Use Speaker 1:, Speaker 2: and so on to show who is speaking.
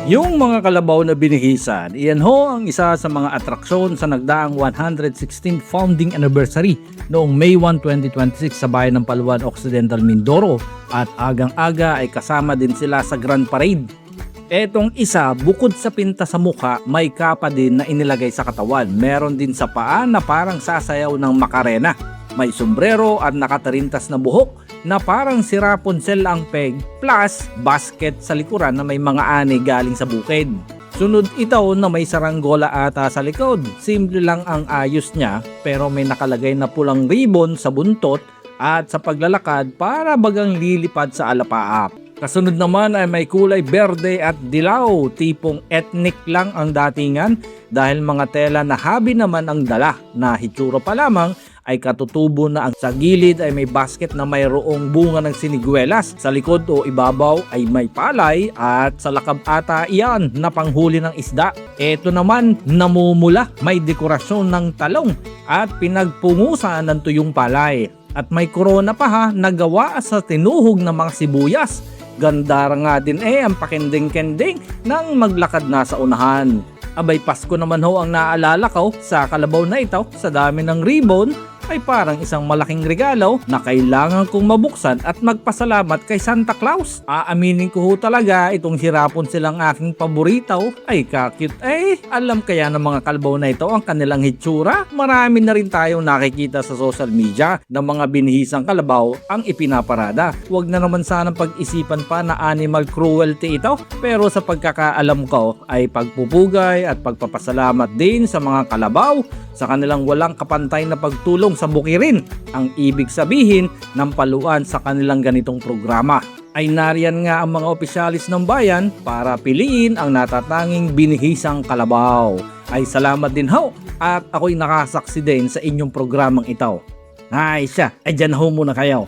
Speaker 1: Yung mga kalabaw na binihisan, iyan ho ang isa sa mga atraksyon sa nagdaang 116th founding anniversary noong May 1, 2026 sa bayan ng Paluan Occidental, Mindoro, at agang-aga ay kasama din sila sa Grand Parade. Etong isa, bukod sa pinta sa mukha, may kapa din na inilagay sa katawan. Meron din sa paa na parang sasayaw ng Macarena. May sombrero at nakatarintas na buhok na parang si Rapunzel ang peg, plus basket sa likuran na may mga ani galing sa bukid. Sunod ito na may saranggola ata sa likod. Simple lang ang ayos niya pero may nakalagay na pulang ribbon sa buntot at sa paglalakad para bagang lilipad sa alapaap. Kasunod naman ay may kulay berde at dilaw, tipong ethnic lang ang datingan dahil mga tela na habi naman ang dala na hitsura pa lamang ay katutubo na ang sa gilid ay may basket na mayroong bunga ng siniguelas. Sa likod o ibabaw ay may palay at sa lakab ata iyan na panghuli ng isda. Ito naman namumula, may dekorasyon ng talong at pinagpungusan ng tuyong palay. At may korona pa ha, nagawa sa tinuhog ng mga sibuyas. Ganda nga din ang pakending-kending nang maglakad na sa unahan. Abay, Pasko naman ho ang naalala ko sa kalabaw na ito. Sa dami ng ribbon ay parang isang malaking regalo na kailangan kong mabuksan at magpasalamat kay Santa Claus. Aaminin ko ho talaga itong hirapon silang aking paborito. Ay kakit alam kaya ng mga kalabaw na ito ang kanilang hitsura? Marami na rin tayong nakikita sa social media ng mga binihisang kalabaw ang ipinaparada. Huwag na naman sanang pag-isipan pa na animal cruelty ito, pero sa pagkakaalam ko ay pagpupugay at pagpapasalamat din sa mga kalabaw sa kanilang walang kapantay na pagtulong sa bukirin. Ang ibig sabihin ng Paluan sa kanilang ganitong programa ay nariyan nga ang mga opisyalis ng bayan para piliin ang natatanging binihisang kalabaw. Ay salamat din ho at ako'y nakasaksi din sa inyong programang ito. Ay siya, dyan ho muna kayo.